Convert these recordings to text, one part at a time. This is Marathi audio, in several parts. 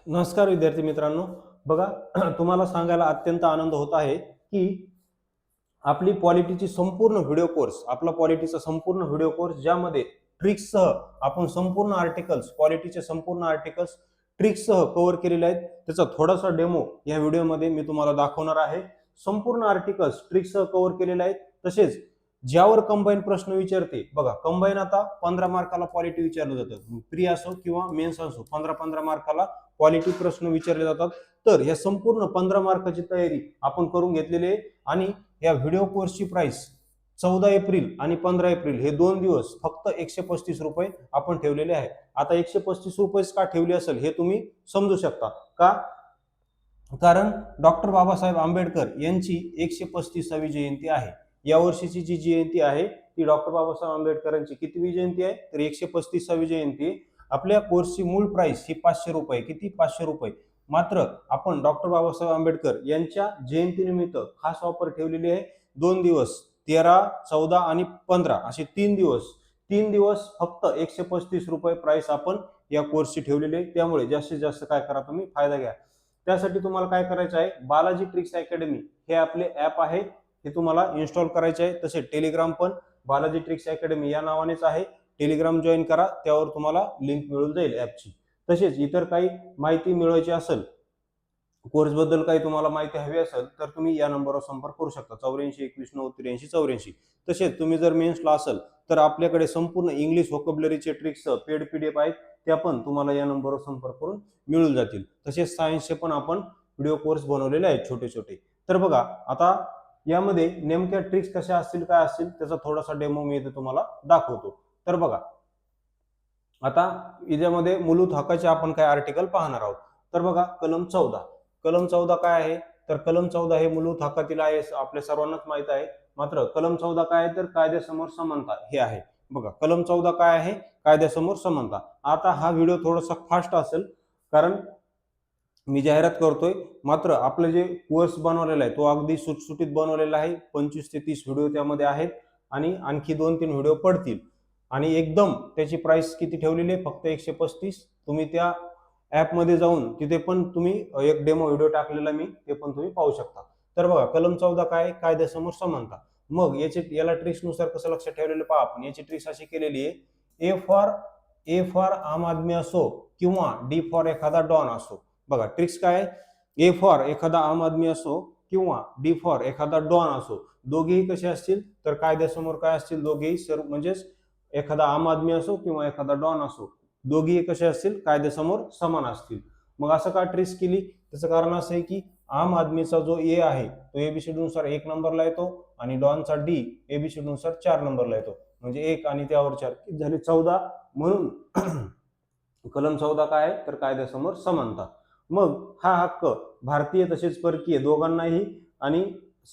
नमस्कार विद्यार्थी मित्रांनो, बघा तुम्हाला सांगायला अत्यंत आनंद होत आहे की आपली पॉलिटीची संपूर्ण व्हिडिओ कोर्स, आपला पॉलिटीचा संपूर्ण व्हिडिओ कोर्स ज्यामध्ये ट्रिक्ससह आपण संपूर्ण आर्टिकल्स, पॉलिटीचे संपूर्ण आर्टिकल्स ट्रिक्ससह कव्हर केलेले आहेत. त्याचा थोडासा डेमो या व्हिडिओमध्ये मी तुम्हाला दाखवणार आहे. संपूर्ण आर्टिकल्स ट्रिक्ससह कव्हर केलेले आहेत. तसेच ज्यावर कंबाईन प्रश्न विचारते, बघा कंबाईन आता 15 मार्काला पॉलिटी विचारलं जातं, प्री असो किंवा मेन्स असो, 15-15 मार्काला पॉलिटी प्रश्न विचारले जातात. तर या संपूर्ण 15 मार्काची तयारी आपण करून घेतलेली आहे आणि या व्हिडिओ कोर्सची प्राइस 14 एप्रिल आणि 15 एप्रिल हे 2 दिवस फक्त 135 रुपये आपण ठेवलेले आहे. आता 135 रुपये का ठेवले असेल हे तुम्ही समजू शकता का? कारण डॉक्टर बाबासाहेब आंबेडकर यांची 135वी जयंती आहे. या वर्षीची जी जयंती आहे ती डॉक्टर बाबासाहेब आंबेडकरांची कितवी जयंती आहे? तर 135वी जयंती आहे. आपल्या कोर्सची मूळ प्राइस ही 500 रुपये. किती? 500 रुपये. मात्र आपण डॉक्टर बाबासाहेब आंबेडकर यांच्या जयंतीनिमित्त खास ऑफर ठेवलेली आहे. 2 दिवस 13, 14 आणि 15 असे 3 दिवस फक्त 135 रुपये प्राइस आपण या कोर्सची ठेवलेली आहे. त्यामुळे जास्तीत जास्त काय करा, तुम्ही फायदा घ्या. त्यासाठी तुम्हाला काय करायचं आहे, बालाजी ट्रिक्स अकॅडमी हे आपले ऍप आहे, हे तुम्हाला इन्स्टॉल करायचे आहे. तसे टेलिग्राम पण बालाजी ट्रिक्स अकॅडमी या नावानेच आहे. टेलिग्राम जॉईन करा, त्यावर तुम्हाला लिंक मिळून जाईल ऍपची. तसेच इतर काही माहिती मिळवायची असेल, कोर्स बद्दल काही तुम्हाला माहिती हवी असेल तर तुम्ही या नंबरवर संपर्क करू शकता, 84 21 90 83 84. तसेच तुम्ही जर मेन्सला असेल तर आपल्याकडे संपूर्ण इंग्लिश व्होकॅब्युलरीचे ट्रिक्स पेड पीडीएफ आहेत, त्या पण तुम्हाला या नंबरवर संपर्क करून मिळून जातील. तसेच सायन्सचे पण आपण व्हिडिओ कोर्स बनवलेले आहेत छोटे छोटे. तर बघा आता यामध्ये नेमक्या ट्रिक्स कशा असतील, काय असतील, त्याचा थोडासा डेमो मी इथे तुम्हाला दाखवतो. तर बघा आता याच्यामध्ये मूलभूत हक्काचे आपण काय आर्टिकल पाहणार आहोत. तर बघा कलम 14 काय आहे, तर कलम 14 हे मूलभूत हक्कातील आहे, आपल्या सर्वांनाच माहित आहे. मात्र कलम 14 काय आहे, तर कायद्यासमोर समानता हे आहे. बघा कलम 14 काय आहे, कायद्यासमोर समानता. आता हा व्हिडिओ थोडासा फास्ट असेल कारण मी जाहिरात करतोय, मात्र आपलं जे कोर्स बनवलेला आहे तो अगदी सुटसुटीत बनवलेला आहे. 25 ते 30 व्हिडिओ त्यामध्ये आहेत आणि आणखी 2-3 व्हिडिओ पडतील आणि एकदम त्याची प्राइस किती ठेवलेली आहे, फक्त 135. तुम्ही त्या ऍप मध्ये जाऊन तिथे पण तुम्ही एक डेमो व्हिडिओ टाकलेला मी, ते पण तुम्ही पाहू शकता. तर बघा कलम 14 काय, कायद्यासमोर समानता. मग याला ट्रिक्स नुसार कसं लक्षात ठेवलेलं पहा आपण. याची ट्रिक्स अशी केलेली आहे, ए फॉर आम आदमी असो किंवा डी फॉर एखादा डॉन असो. बघा ट्रिक्स काय आहे, ए फॉर एखादा आम आदमी असो किंवा डी फॉर एखादा डॉन असो, दोघेही कसे असतील, तर कायद्यासमोर काय असतील, दोघेही सर्व म्हणजेच एखादा आम आदमी असो किंवा एखादा डॉन असो, दोघेही कसे असतील, कायद्यासमोर समान असतील. मग असं का ट्रिक्स केली, त्याचं कारण असं आहे की आम आदमीचा जो ए आहे तो एबीसीडी नुसार 1 नंबरला येतो आणि डॉनचा डी एबीसीडी नुसार 4 नंबरला येतो. म्हणजे 1 आणि त्यावर 4 झाले 14. म्हणून कलम 14 काय आहे, तर कायद्यासमोर समानता. मग हा हक्क भारतीय तसेच परकीय दोघांनाही, आणि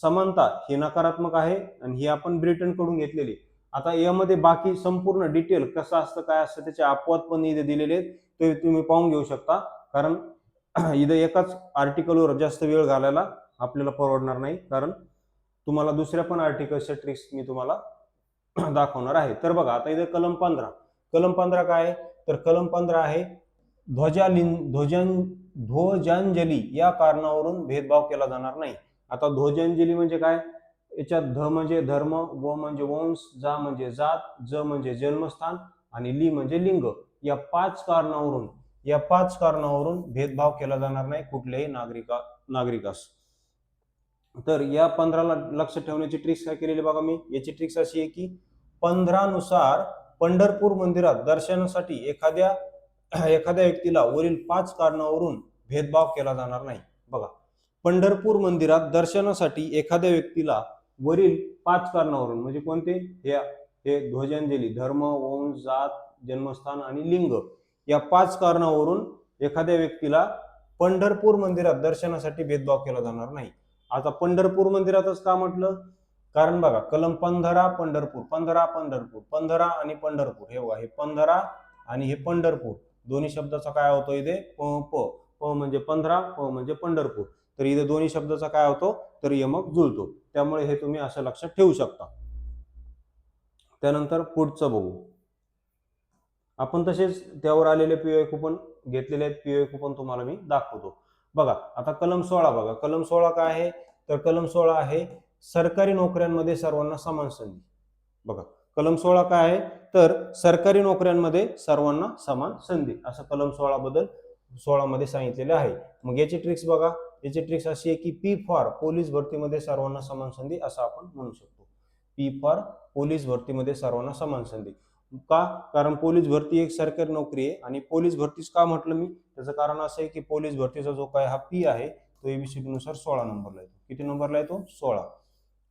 समानता ही नकारात्मक आहे आणि ही आपण ब्रिटन कडून घेतलेली. आता यामध्ये बाकी संपूर्ण डिटेल कसं असतं, काय असतं, त्याचे अपवाद पण इथे दिलेले आहेत, ते तुम्ही पाहून घेऊ शकता. कारण इथं एकाच आर्टिकलवर जास्त वेळ घालायला आपल्याला परवडणार नाही, कारण तुम्हाला दुसऱ्या पण आर्टिकलच्या ट्रिक्स मी तुम्हाला दाखवणार आहे. तर बघा आता इथे कलम 15 काय आहे, तर कलम 15 आहे ध्वजांजली या कारणावरून भेदभाव केला जाणार नाही. आता ध्वजांजली म्हणजे काय, याच्यात ध म्हणजे धर्म, व म्हणजे वंश, जा म्हणजे जात, ज म्हणजे जन्मस्थान आणि ली म्हणजे लिंग. या 5 कारणावरून भेदभाव केला जाणार नाही कुठल्याही नागरिकास. तर या 15ला लक्ष ठेवण्याची ट्रिक्स काय केलेली बघा मी. याची ट्रिक्स अशी आहे की 15 नुसार पंढरपूर मंदिरात दर्शनासाठी एखाद्या व्यक्तीला वरील 5 कारणावरून भेदभाव केला जाणार नाही. बघा पंढरपूर मंदिरात दर्शनासाठी एखाद्या व्यक्तीला वरील 5 कारणावरून म्हणजे कोणते, हे ध्वजांजली, धर्म, वंश, जात, जन्मस्थान आणि लिंग, या 5 कारणावरून एखाद्या व्यक्तीला पंढरपूर मंदिरात दर्शनासाठी भेदभाव केला जाणार नाही. आता पंढरपूर मंदिरातच का म्हटलं, कारण बघा कलम 15 पंढरपूर, 15 आणि पंढरपूर, हे बघा हे 15 आणि हे पंढरपूर दोन्ही शब्दाचा काय होतो इथे, प म्हणजे 15, प म्हणजे पंढरपूर. तर इथे दोन्ही शब्दाचा काय होतो, तर यमक जुळतो. त्यामुळे हे तुम्ही असं लक्षात ठेवू शकता. त्यानंतर पुढचं बघू. आपण तसेच त्यावर आलेले पीओ कुपन घेतलेले आहेत, पीओ कुपन तुम्हाला मी दाखवतो. बघा आता कलम 16 बघा, कलम 16 काय आहे, तर कलम 16 आहे सरकारी नोकऱ्यांमध्ये सर्वांना समान संधी. बघा कलम 16 काय आहे, तर सरकारी नोकऱ्यांमध्ये सर्वांना समान संधी, असं कलम 16 मध्ये सांगितलेले आहे. मग याची ट्रिक्स बघा, याची ट्रिक्स अशी आहे की पी फॉर पोलीस भरतीमध्ये सर्वांना समान संधी, असं आपण म्हणू शकतो. पी फॉर पोलीस भरतीमध्ये सर्वांना समान संधी. का? कारण पोलीस भरती एक सरकारी नोकरी आहे, आणि पोलीस भरतीच का म्हटलं मी, त्याचं कारण असं आहे की पोलीस भरतीचा जो काय हा पी आहे तो एबीसीडी नुसार 16 नंबरला येतो. किती नंबरला येतो? 16.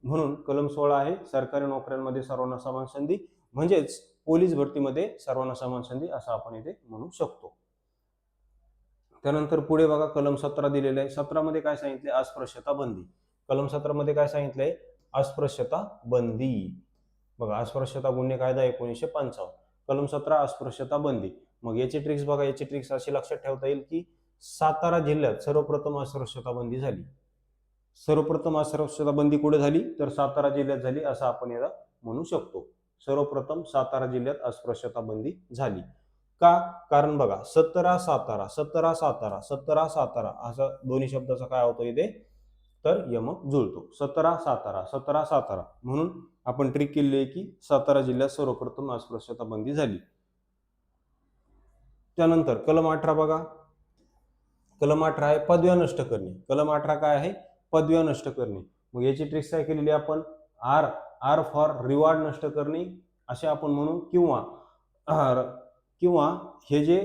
म्हणून कलम 16 आहे सरकारी नोकऱ्यांमध्ये सर्वांना समान संधी, म्हणजेच पोलीस भरतीमध्ये सर्वांना समान संधी, असं आपण इथे म्हणू शकतो. त्यानंतर पुढे बघा कलम 17 दिलेलं आहे. 17 मध्ये काय सांगितले? अस्पृश्यता बंदी. कलम 17 मध्ये काय सांगितलंय? अस्पृश्यता बंदी. बघा अस्पृश्यता गुन्हे कायदा 1955, कलम 17 अस्पृश्यता बंदी. मग याची ट्रिक्स बघा, याची ट्रिक्स अशी लक्षात ठेवता येईल की सातारा जिल्ह्यात सर्वप्रथम अस्पृश्यता बंदी झाली. सर्वप्रथम अस्पृश्यता बंदी कुठे झाली? तर सातारा जिल्ह्यात झाली, असं आपण याला म्हणू शकतो. सर्वप्रथम सातारा जिल्ह्यात अस्पृश्यता बंदी झाली. का? कारण बघा 17 सातारा 17 सातारा 17 सातारा असं दोन्ही शब्दाचा काय होतो इथे, तर यमक जुळतो. 17 सातारा 17 सातारा, म्हणून आपण ट्रिक केली आहे की सातारा जिल्ह्यात सर्वप्रथम अस्पृश्यता बंदी झाली. त्यानंतर कलम 18 बघा, कलम 18 आहे पदव्या नष्ट करणे. कलम 18 काय आहे? पदव्या नष्ट करणे. मग याची ट्रिक्स काय केलेली आपण? आर आर फॉर रिवॉर्ड नष्ट करणे असे आपण म्हणू, किंवा किंवा हे जे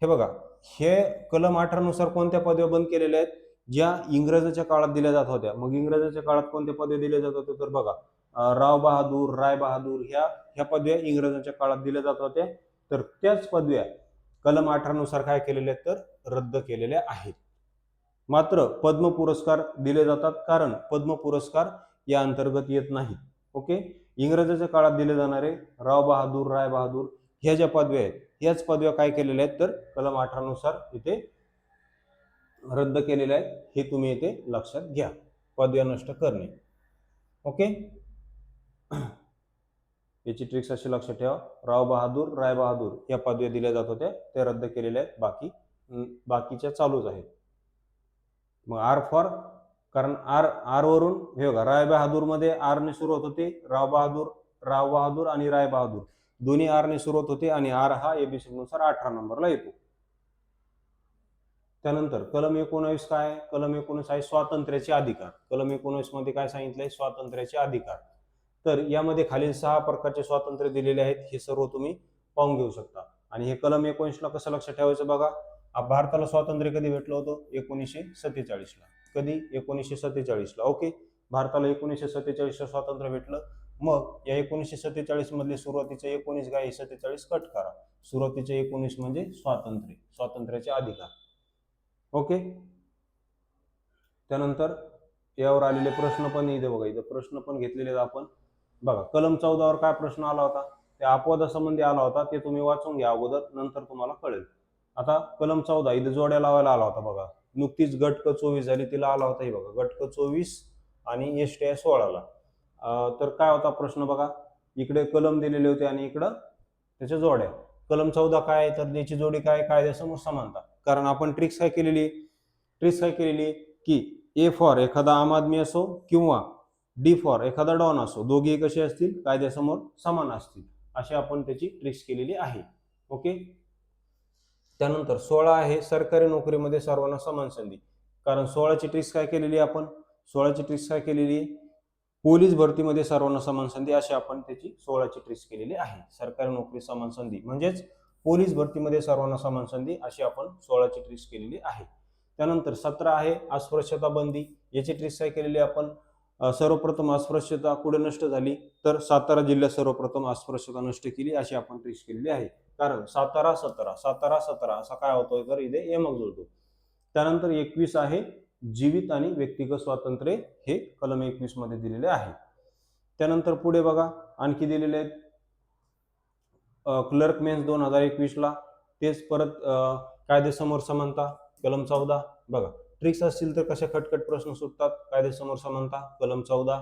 हे बघा, हे कलम 18 नुसार कोणत्या पदव्या बंद केलेल्या आहेत? ज्या इंग्रजाच्या काळात दिल्या जात होत्या. मग इंग्रजाच्या काळात कोणत्या पदव्या दिल्या जात होत्या? तर बघा राव बहादूर, राय बहादूर ह्या पदव्या इंग्रजांच्या काळात दिल्या जात होत्या. तर त्याच पदव्या कलम 18 नुसार काय केलेल्या आहेत? तर रद्द केलेल्या आहेत. मात्र पद्म पुरस्कार दिले जातात, कारण पद्म पुरस्कार या अंतर्गत येत नाहीत. ओके, इंग्रजाच्या काळात दिले जाणारे राव बहादूर, राय बहादूर ह्या ज्या पदव्या आहेत, ह्याच पदव्या काय केलेल्या आहेत? तर कलम 18 नुसार इथे रद्द केलेल्या आहेत. हे तुम्ही इथे लक्षात घ्या, पदव्या नष्ट करणे. ओके, याची ट्रिक्स अशी लक्षात ठेवा, राव बहादूर, राय बहादूर या पदव्या दिल्या जात होत्या, त्या रद्द केलेल्या आहेत. बाकीच्या चालूच आहेत. मग आर फॉर, कारण आर वरून हे बघा, राय बहादूर मध्ये आर ने सुरुवात होते, राव बहादूर आणि राय बहादूर दोन्ही आर ने सुरुवात होते, आणि आर हा एबीसी नुसार 18 नंबरला येतो. त्यानंतर कलम 19 काय? कलम 19 आहे स्वातंत्र्याचे अधिकार. कलम 19 मध्ये काय सांगितलंय? स्वातंत्र्याचे अधिकार. तर यामध्ये खालील 6 प्रकारचे स्वातंत्र्य दिलेले आहेत, हे सर्व तुम्ही पाहून घेऊ शकता. आणि हे कलम 19 ला कसं लक्षात ठेवायचं बघा, भारताला स्वातंत्र्य कधी भेटलं होतं? 1947 ला. कधी? 1947 ला. ओके, भारताला 1947 ला स्वातंत्र्य भेटलं. मग या 1947 मधले सुरुवातीचे 19 काय, 47 कट करा. सुरुवातीचे 19 म्हणजे स्वातंत्र्याचे अधिकार. ओके, त्यानंतर यावर आलेले प्रश्न पण इथे बघा, इथे प्रश्न पण घेतलेले आपण. बघा कलम 14 वर काय प्रश्न आला होता? त्या अपवादासंबंधी आला होता, ते तुम्ही वाचून घ्या अगोदर, नंतर तुम्हाला कळेल. आता कलम 14 इथे जोड्या लावायला आला होता बघा. नुकतीच गटक 24 झाली, तिला आला होता हे बघा, गटक 24 आणि एसटी 16 ला. तर काय होता प्रश्न बघा, इकडे कलम दिलेले होते आणि इकडं त्याच्या जोड्या. कलम 14 काय, तर त्याची जोडी काय? कायद्यासमोर समानता. कारण आपण ट्रिक्स काय केलेली की ए फॉर एखादा आम आदमी असो, किंवा डी फॉर एखादा डॉन असो, दोघे कसे असतील? कायद्यासमोर समान असतील, अशी आपण त्याची ट्रिक्स केलेली आहे. ओके, त्यानंतर 16 आहे सरकारी नोकरीमध्ये सर्वांना समान संधी. कारण 16ची ट्रिक्स काय केलेली आपण? 16ची ट्रिक्स काय केलेली? पोलीस भरतीमध्ये सर्वांना समान संधी, अशी आपण त्याची 16ची ट्रिक्स केलेली आहे. सरकारी नोकरी समान संधी म्हणजेच पोलीस भरतीमध्ये सर्वांना समान संधी, अशी आपण 16ची ट्रिक्स केलेली आहे. त्यानंतर 17 आहे अस्पृश्यता बंदी. याची ट्रिक्स काय केलेली आपण? सर्वप्रथम अस्पृश्यता कुठे नष्ट झाली? तर सातारा जिल्ह्यात सर्वप्रथम अस्पृश्यता नष्ट केली, अशी आपण ट्रिक्स केलेली आहे. कारण 17 17 असा काय होतोय? तर इथे यमक जुळतो. त्यानंतर 21 आहे जीवित आणि व्यक्तिगत स्वातंत्र्य, हे कलम 21 मध्ये दिलेले आहे. त्यानंतर पुढे बघा आणखी दिलेले आहेत क्लर्क मेन्स 2021 ला, तेच परत कायदेसमोर समानता, कलम 14. बघा ट्रिक्स असतील तर कशा खटखट प्रश्न सुटतात. कायदेसमोर समानता, कलम 14.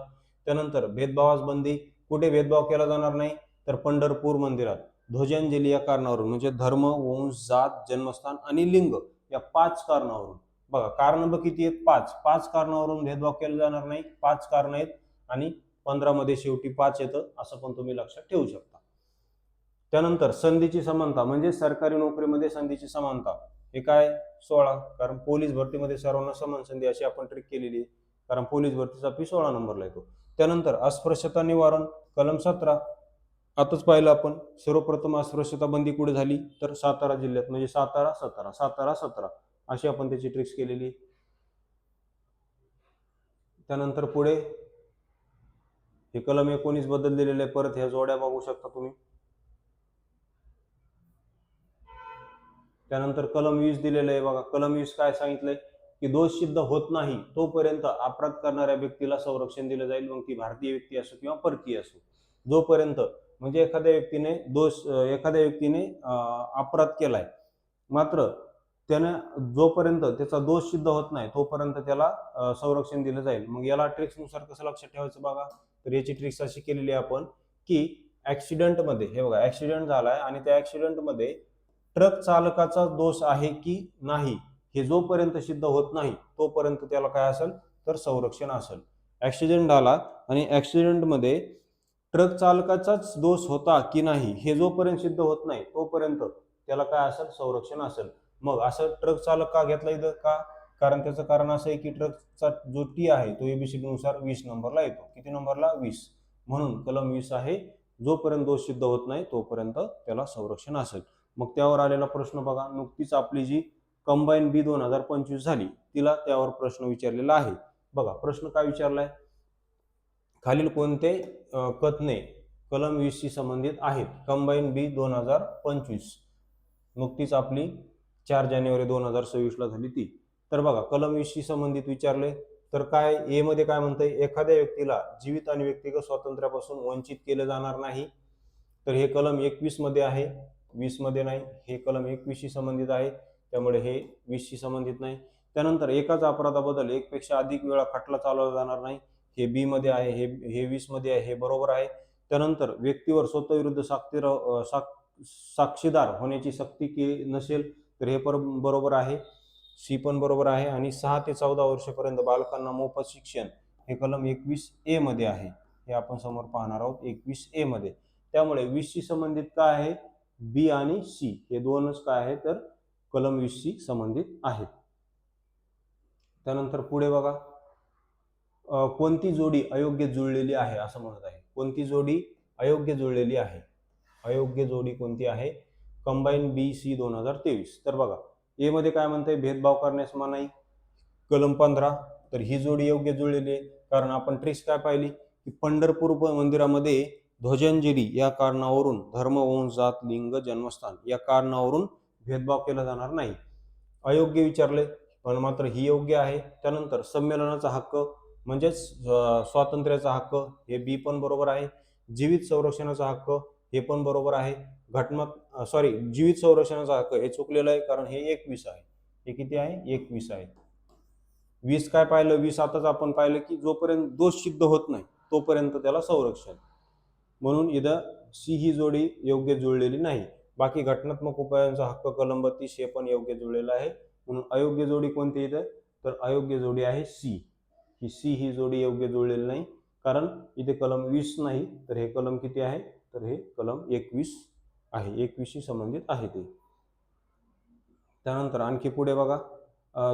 त्यानंतर भेदभावास बंदी. कुठे भेदभाव केला जाणार नाही? तर पंढरपूर मंदिरात. ध्वजांजली या कारणावरून, म्हणजे धर्म, वंश, जात, जन्मस्थान आणि लिंग या 5 कारणावरून. बघा कारण किती आहेत? 5. 5 कारणावरून भेदभाव केला जाणार नाही. 5 कारण आहेत आणि 15 मध्ये शेवटी 5 येतं, असं पण तुम्ही लक्षात ठेवू शकता. त्यानंतर संधीची समानता, म्हणजे सरकारी नोकरीमध्ये संधीची समानता. हे काय? 16. कारण पोलीस भरतीमध्ये सर्वांना समान संधी अशी आपण ट्रिक केलेली आहे, कारण पोलीस भरतीचा पी 16 नंबरला येतो. त्यानंतर अस्पृश्यता निवारण, कलम 17. आताच पाहिलं आपण, सर्वप्रथम अस्पृश्यता बंदी कुठे झाली? तर सातारा जिल्ह्यात, म्हणजे सातारा 17, सातारा 17 अशी आपण त्याची ट्रिक्स केलेली. त्यानंतर पुढे हे कलम 19 बद्दल दिलेले आहे. परत ह्या जोड्या बघू शकता तुम्ही. त्यानंतर कलम 20 दिलेलं आहे बघा. कलम 20 काय सांगितलंय की दोष सिद्ध होत नाही तोपर्यंत अपराध करणाऱ्या व्यक्तीला संरक्षण दिलं जाईल, मग ती भारतीय व्यक्ती असो किंवा परकीय असो. जोपर्यंत, म्हणजे एखाद्या व्यक्तीने अपराध केलाय, मात्र त्याने जोपर्यंत त्याचा दोष सिद्ध होत नाही तोपर्यंत त्याला संरक्षण दिलं जाईल. मग याला ट्रिक्सनुसार कसं लक्षात ठेवायचं बघा. तर याची ट्रिक्स अशी केलेली आहे आपण की ऍक्सिडेंटमध्ये, हे बघा ऍक्सिडेंट झालाय आणि त्या ऍक्सिडेंटमध्ये ट्रक चालकाचा दोष आहे की नाही हे जोपर्यंत सिद्ध होत नाही तोपर्यंत त्याला काय असेल? तर संरक्षण असेल. ऍक्सिडेंट झाला आणि ऍक्सिडेंटमध्ये ट्रक चालकाचाच दोष होता की नाही हे जोपर्यंत सिद्ध होत नाही तोपर्यंत त्याला काय असेल? संरक्षण असेल. मग असं ट्रक चालक का घेतला इथं? का? कारण त्याचं कारण असं आहे की ट्रकचा जो टी आहे तो एबीसीडी नुसार 20 नंबरला येतो. किती नंबरला? 20. म्हणून कलम 20 आहे. जोपर्यंत दोष सिद्ध होत नाही तोपर्यंत त्याला संरक्षण असेल. मग त्यावर आलेला प्रश्न बघा. नुकतीच आपली जी कंबाईन बी 2025 झाली, तिला त्यावर प्रश्न विचारलेला आहे. बघा प्रश्न काय विचारलाय? खालील कोणते कथने कलम 20 शी संबंधित आहेत? कंबाईन बी 2025 नुकतीच आपली 4 जानेवारी 2026 ला झाली ती. तर बघा कलम 20 शी संबंधित विचारले तर काय? ए मध्ये काय म्हणतंय? एखाद्या व्यक्तीला जीवित आणि व्यक्तिगत स्वातंत्र्यापासून वंचित केलं जाणार नाही. तर हे कलम 21 मध्ये आहे, 20 मध्ये नाही. हे कलम 21 शी संबंधित आहे, त्यामुळे हे 20 शी संबंधित नाही. त्यानंतर एकाच अपराधाबद्दल एकपेक्षा अधिक वेळा खटला चालवला जाणार नाही. हे बी मध्ये आहे. हे 20 मध्ये आहे. हे बरोबर आहे. त्यानंतर व्यक्तीवर स्वतःविरुद्ध साक्षीदार होण्याची सक्ती नसेल, तर हे पण बरोबर आहे. सी पण बरोबर आहे. आणि 6 ते 14 वर्षापर्यंत बालकांना मोफत शिक्षण, हे कलम 21A मध्ये आहे. हे आपण समोर पाहणार आहोत 21A मध्ये. त्यामुळे 20 शी संबंधित काय आहे? बी आणि सी हे दोनच काय आहे? तर कलम 20 शी संबंधित आहेत. त्यानंतर पुढे बघा, कोणती जोडी अयोग्य जुळलेली आहे असं म्हणत आहे. कोणती जोडी अयोग्य जुळलेली आहे? अयोग्य जोडी कोणती आहे? Combine B C 2023. तर बघा ए मध्ये काय म्हणतंय? भेदभाव करण्यास मनाई, कलम 15. तर ही जोडी योग्य जुळलेली आहे, कारण आपण ट्रिक्स काय पाहिली की पंढरपूर मंदिरामध्ये ध्वजांजली या कारणावरून धर्म, वंश, जात, लिंग, जन्मस्थान या कारणावरून भेदभाव केला जाणार नाही. अयोग्य विचारले, पण मात्र ही योग्य आहे. त्यानंतर संमेलनाचा हक्क म्हणजेच स्वातंत्र्याचा हक्क, हे बी पण बरोबर आहे. जीवित संरक्षणाचा हक्क, हे पण बरोबर आहे. जीवित संरक्षणाचा हक्क हे चुकलेलं आहे, कारण हे 21 आहे. हे किती आहे? 21 आहे. 20 काय पाहिलं? 20 आताच आपण पाहिलं की जोपर्यंत दोष सिद्ध होत नाही तोपर्यंत त्याला संरक्षण. म्हणून इथं सी ही जोडी योग्य जुळलेली नाही. बाकी घटनात्मक उपायांचा हक्क कलम 32 हे पण योग्य जुळलेलं आहे. म्हणून अयोग्य जोडी कोणती इथं? तर अयोग्य जोडी आहे सी. ही सी ही जोडी योग्य जुळलेली नाही, कारण इथे कलम 20 नाही, तर हे कलम किती आहे? तर हे कलम 21 आहे. 21 शी संबंधित आहे ते. त्यानंतर आणखी पुढे बघा,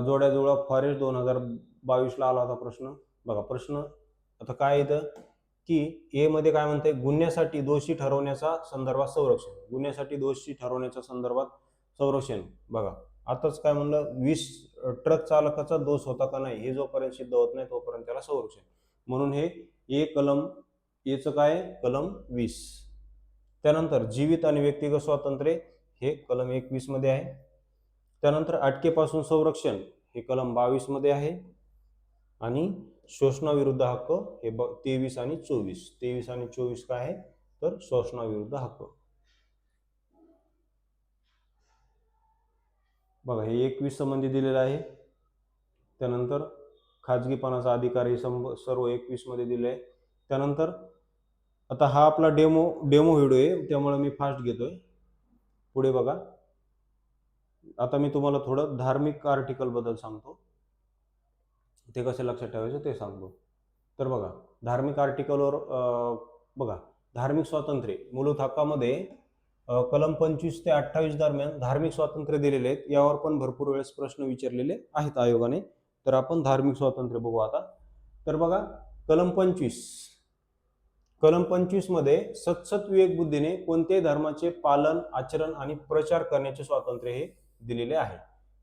जोड्या जुळवा फॉरेस्ट 2022 ला आला होता प्रश्न. बघा प्रश्न आता काय इथं की ए मध्ये काय म्हणते? गुन्ह्यासाठी दोषी ठरवण्याचा संदर्भात संरक्षण. गुन्ह्यासाठी दोषी ठरवण्याच्या संदर्भात संरक्षण. बघा आताच काय म्हणलं? 20 ट्रक चालकाचा दोष होता का नाही हे जोपर्यंत सिद्ध होत नाही तोपर्यंत त्याला संरक्षण. म्हणून हे ए कलम, एचं काय? कलम 20. त्यानंतर जीवित आणि व्यक्तिगत स्वातंत्र्य, हे कलम 21 मध्ये आहे. त्यानंतर अटकेपासून संरक्षण, हे कलम 22 मध्ये आहे. आणि शोषणाविरुद्ध हक्क, हे 23 आणि 24. 23 आणि 24 काय आहे? तर शोषणाविरुद्ध हक्क. बघा हे 21 संबंधी दिलेलं आहे. त्यानंतर खाजगीपणाचा अधिकार हे सर्व 21 मध्ये दिले आहे. त्यानंतर आता हा आपला डेमो व्हिडिओ आहे, त्यामुळे मी फास्ट घेतोय. पुढे बघा, आता मी तुम्हाला थोडं धार्मिक आर्टिकल बद्दल सांगतो, ते कसे लक्षात ठेवायचं ते सांगतो. तर बघा, धार्मिक आर्टिकलवर बघा, धार्मिक स्वातंत्र्य मूलभूत हक्कामध्ये कलम 25 ते 28 दरम्यान धार्मिक स्वातंत्र्य दिलेले आहेत. यावर पण भरपूर वेळेस प्रश्न विचारलेले आहेत आयोगाने. तर आपण धार्मिक स्वातंत्र्य बघू आता. तर बघा, कलम 25 मध्ये सतसत विवेक बुद्धीने कोणत्याही धर्माचे पालन, आचरण आणि प्रचार करण्याचे स्वातंत्र्य हे दिलेले आहे.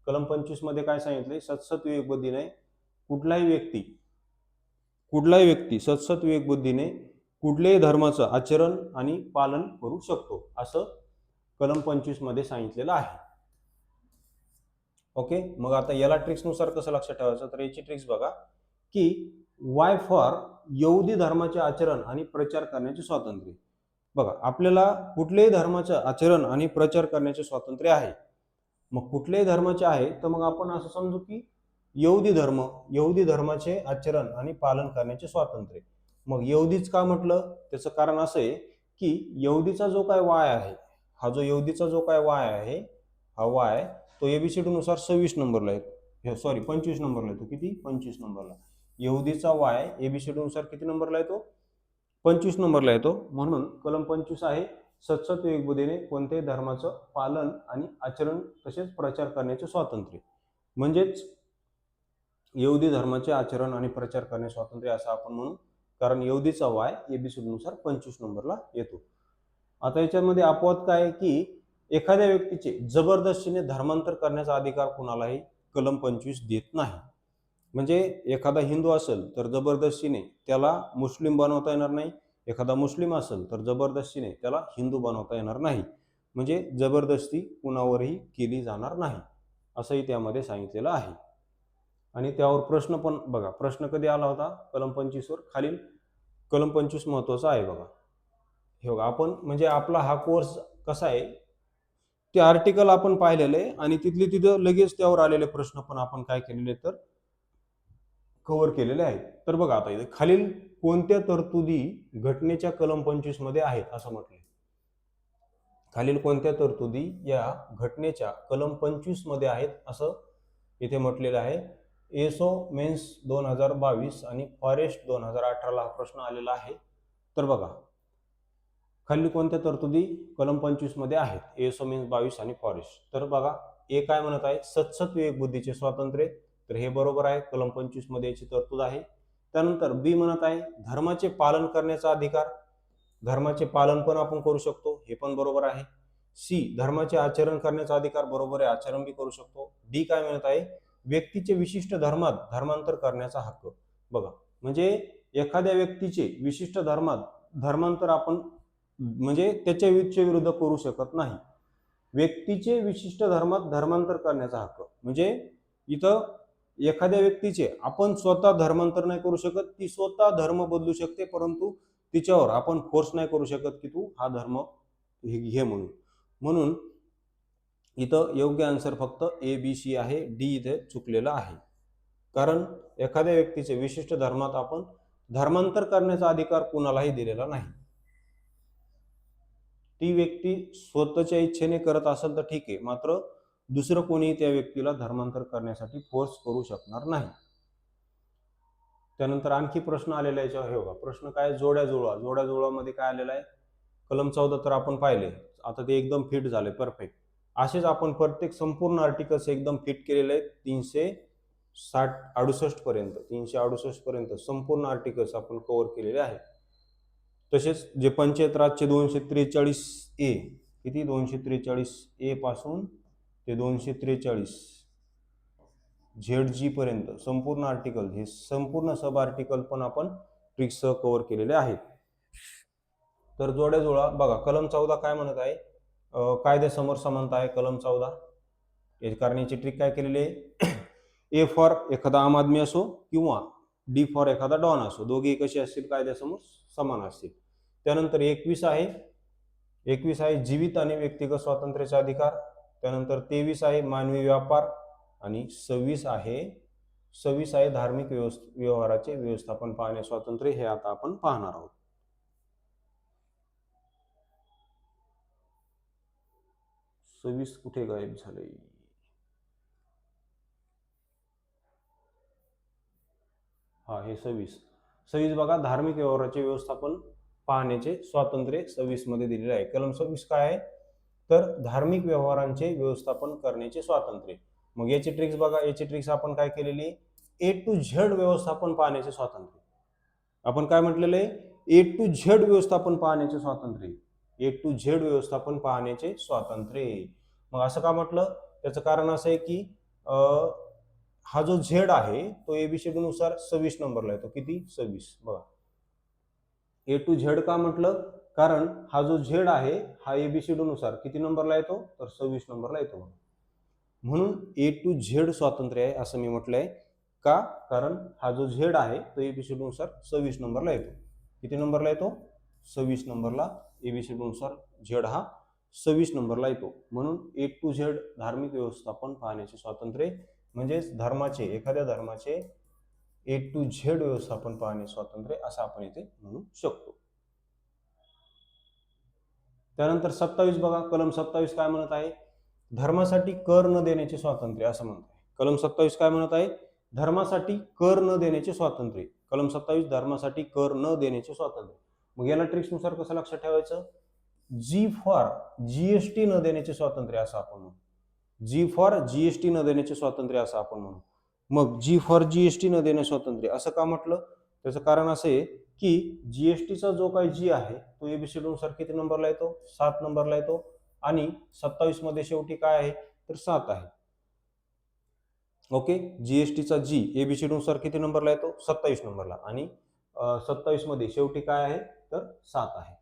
कलम 25 मध्ये काय सांगितले? सतसत विवेक बुद्धीने कुठलाही व्यक्ती सतसत विवेक बुद्धीने कुठल्याही धर्माचं आचरण आणि पालन करू शकतो, असं कलम 25 मध्ये सांगितलेलं आहे. ओके, मग आता याला ट्रिक्सनुसार कसं लक्षात ठेवायचं? तर याची ट्रिक्स बघा की वाय फॉर यहुदी धर्माचे आचरण आणि प्रचार करण्याचे स्वातंत्र्य. बघा, आपल्याला कुठल्याही धर्माचं आचरण आणि प्रचार करण्याचे स्वातंत्र्य आहे. मग कुठल्याही धर्माचे आहे तर मग आपण असं समजू की यहुदी धर्माचे आचरण आणि पालन करण्याचे स्वातंत्र्य. मग यहुदीच का म्हटलं? त्याचं कारण असं आहे की यहुदीचा जो काय वाय आहे, हा जो यहुदीचा जो काय वाय आहे, हा वाय तो एबीसीडी नुसार 26 नंबरला येतो, सॉरी 25 नंबरला येतो. किती? 25 नंबरला. यहुदीचा वाय एबीसीडी नुसार किती नंबरला येतो? 25 नंबरला येतो. म्हणून कलम 25 आहे सतसत विवेक बुद्धीने कोणत्याही धर्माचं पालन आणि आचरण तसेच प्रचार करण्याचे स्वातंत्र्य. म्हणजेच यहुदी धर्माचे आचरण आणि प्रचार करण्याचे स्वातंत्र्य असं आपण म्हणू, कारण यहुदीचा वाय एबीसीडी नुसार 25 नंबरला येतो. आता याच्यामध्ये अपवाद काय की एखाद्या व्यक्तीचे जबरदस्तीने धर्मांतर करण्याचा अधिकार कुणालाही कलम 25 देत नाही. म्हणजे एखादा हिंदू असेल तर जबरदस्तीने त्याला मुस्लिम बनवता येणार नाही, एखादा मुस्लिम असेल तर जबरदस्तीने त्याला हिंदू बनवता येणार नाही. म्हणजे जबरदस्ती कुणावरही केली जाणार नाही, असंही त्यामध्ये सांगितलेलं आहे. आणि त्यावर प्रश्न पण बघा, प्रश्न कधी आला होता? कलम 25 वर. खालील कलम 25 महत्वाचा आहे बघा. हे बघा, आपण म्हणजे आपला हा कोर्स कसा आहे, ते आर्टिकल आपण पाहिलेले आणि तिथं लगेच त्यावर आलेले प्रश्न पण आपण काय केलेले तर कव्हर केलेले आहेत. तर बघा, आता इथे खालील कोणत्या तरतुदी घटनेच्या कलम 25 मध्ये आहेत असं म्हटलंय. खालील कोणत्या तरतुदी या घटनेच्या कलम 25 मध्ये आहेत असं इथे म्हटलेलं आहे. एसओ मेन्स 2022 आणि फॉरेस्ट 2018 ला हा प्रश्न आलेला आहे. तर बघा, खालील कोणत्या तरतुदी कलम 25 मध्ये आहेत? एसओ मेन्स 22 आणि फॉरेस्ट. तर बघा, ए काय म्हणत आहे? सतसत विवेक बुद्धीचे स्वातंत्र्य. तर हे बरोबर आहे, कलम 25 मध्ये याची तरतूद आहे. त्यानंतर बी म्हणत आहे धर्माचे पालन करण्याचा अधिकार. धर्माचे पालन पण आपण करू शकतो, हे पण बरोबर आहे. सी धर्माचे आचरण करण्याचा अधिकार, बरोबर आहे, आचरण बी करू शकतो. डी काय म्हणत आहे? व्यक्तीचे विशिष्ट धर्मात धर्मांतर करण्याचा हक्क. बघा, म्हणजे एखाद्या व्यक्तीचे विशिष्ट धर्मात धर्मांतर आपण म्हणजे त्याच्या विरुद्ध करू शकत नाही. व्यक्तीचे विशिष्ट धर्मात धर्मांतर करण्याचा हक्क म्हणजे इथं एखाद्या व्यक्तीचे आपण स्वतः धर्मांतर नाही करू शकत, ती स्वतः धर्म बदलू शकते, परंतु तिच्यावर आपण फोर्स नाही करू शकत की तू हा धर्म घे म्हणून इथं योग्य आन्सर फक्त ए बी सी आहे. डी इथे चुकलेला आहे. कारण एखाद्या व्यक्तीचे विशिष्ट धर्मात आपण धर्मांतर करण्याचा अधिकार कुणालाही दिलेला नाही. ती व्यक्ती स्वतःच्या इच्छेने करत असेल तर ठीक आहे, मात्र दुसरं कोणीही त्या व्यक्तीला धर्मांतर करण्यासाठी फोर्स करू शकणार नाही. त्यानंतर आणखी प्रश्न आलेला आहे याच्यावर. हे बघा, प्रश्न काय? जोड्या जुळवामध्ये काय आलेला आहे? कलम 14 तर आपण पाहिले, आता ते एकदम फिट झाले, परफेक्ट. असेच आपण प्रत्येक संपूर्ण आर्टिकल्स एकदम फिट केलेले आहेत 368 पर्यंत संपूर्ण आर्टिकल्स आपण कव्हर केलेले आहेत. तसेच जे पंचायत राजचे 243 ए, किती? 243 ए पासून ते 243 ZG पर्यंत संपूर्ण आर्टिकल, हे संपूर्ण सब आर्टिकल पण आपण ट्रिक्ससह कव्हर केलेले आहेत. तर जोड्या जुळवा बघा, कलम 14 काय म्हणत आहे? कायद्यासमोर समानता आहे कलम 14. कारण याची ट्रिक काय केलेली आहे? ए फॉर एखादा आम आदमी असो किंवा डी फॉर एखादा डॉन असो, दोघेही कसे असतील? कायद्यासमोर समान असतील. त्यानंतर 21 आहे जीवित आणि व्यक्तिगत स्वातंत्र्याचा अधिकार. त्यानंतर 23 आहे मानवी व्यापार आणि 26 आहे धार्मिक व्यवहाराचे व्यवस्थापन पाहणे स्वातंत्र्य. हे आता आपण पाहणार आहोत. 26 कुठे गायब झाले? हा, हे 26 बघा, धार्मिक व्यवहाराचे व्यवस्थापन पाहण्याचे स्वातंत्र्य 26 मध्ये दिलेले आहे. कलम 26 काय आहे? तर धार्मिक व्यवहारांचे व्यवस्थापन करण्याचे स्वातंत्र्य. मग याची ट्रिक्स बघा, याची ट्रिक्स आपण काय केलेली? A to Z व्यवस्थापन पाहण्याचे स्वातंत्र्य. आपण काय म्हटलेलं आहे? A to Z व्यवस्थापन पाहण्याचे स्वातंत्र्य. A to Z व्यवस्थापन पाहण्याचे स्वातंत्र्य. मग असं का म्हटलं? त्याचं कारण असं आहे की हा जो झेड आहे तो एबीसीडी नुसार 26 नंबरला येतो. किती? 26. बघा, A to Z का म्हटलं? कारण हा जो झेड आहे हा एबीसीडी नुसार किती नंबरला येतो? तर 26 नंबरला येतो. म्हणून A to Z स्वातंत्र्य आहे असं मी म्हटलंय. का? कारण हा जो झेड आहे तो एबीसीडी नुसार 26 नंबरला येतो. किती नंबरला येतो? 26 नंबरला. एबीसीडी नुसार झेड हा 26 नंबरला येतो. म्हणून A to Z धार्मिक व्यवस्थापन पाहण्याचे स्वातंत्र्य, म्हणजेच धर्माचे, एखाद्या धर्माचे A to Z व्यवस्थापन पाहणे स्वातंत्र्य असं आपण इथे म्हणू शकतो. त्यानंतर 27 बघा, कलम 27 काय म्हणत आहे? धर्मासाठी कर न देण्याचे स्वातंत्र्य असं म्हणत आहे. कलम 27 काय म्हणत आहे? धर्मासाठी कर न देण्याचे स्वातंत्र्य. कलम 27 धर्मासाठी कर न देण्याचे स्वातंत्र्य. मग याला ट्रिक्सनुसार कसं लक्षात ठेवायचं? जी फॉर जीएसटी न देण्याचे स्वातंत्र्य असं आपण म्हणू. जी फॉर जीएसटी न देण्याचे स्वातंत्र्य असं आपण म्हणू. मग जी फॉर जीएसटी न देणे स्वातंत्र्य असं का म्हटलं? त्याचं कारण असं आहे की जीएसटीचा जो काही जी आहे तो एबीसीडी नुसार किती नंबरला येतो? 7 नंबरला येतो. आणि 27 मध्ये शेवटी काय आहे? तर 7 आहे. ओके, जीएसटीचा जी एबीसीडी नुसार किती नंबरला येतो? 27 नंबरला. आणि 27 मध्ये शेवटी काय आहे? तर 7 आहे.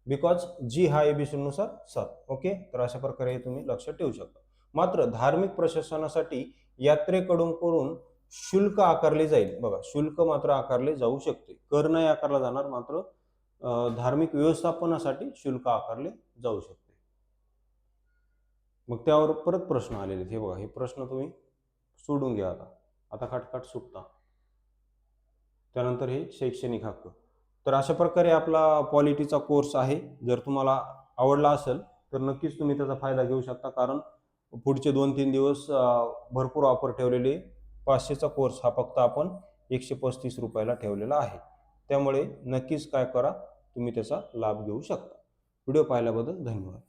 बिकॉज जी हा एबीसीडी नुसार 7. ओके, तर अशा प्रकारे तुम्ही लक्षात ठेवू शकता. मात्र धार्मिक प्रशासनासाठी यात्रेकडून शुल्क आकारले जाईल. बघा, शुल्क मात्र आकारले जाऊ शकते. कर नाही आकारला जाणार, मात्र धार्मिक व्यवस्थापनासाठी शुल्क आकारले जाऊ शकते. मग त्यावर परत प्रश्न आलेले. हे बघा, हे प्रश्न तुम्ही सोडून घ्या आता खाटखाट सुटता. त्यानंतर हे शैक्षणिक हक्क. तर अशा प्रकारे आपला पॉलिटीचा कोर्स आहे. जर तुम्हाला आवडला असेल तर नक्कीच तुम्ही त्याचा फायदा घेऊ शकता, कारण पुढचे 2-3 दिवस भरपूर ऑफर ठेवलेली. 500चा कोर्स हा फक्त आपण 135 रुपयाला ठेवलेला आहे. त्यामुळे नक्कीच काय करा, तुम्ही त्याचा लाभ घेऊ शकता. व्हिडिओ पाहिल्याबद्दल धन्यवाद.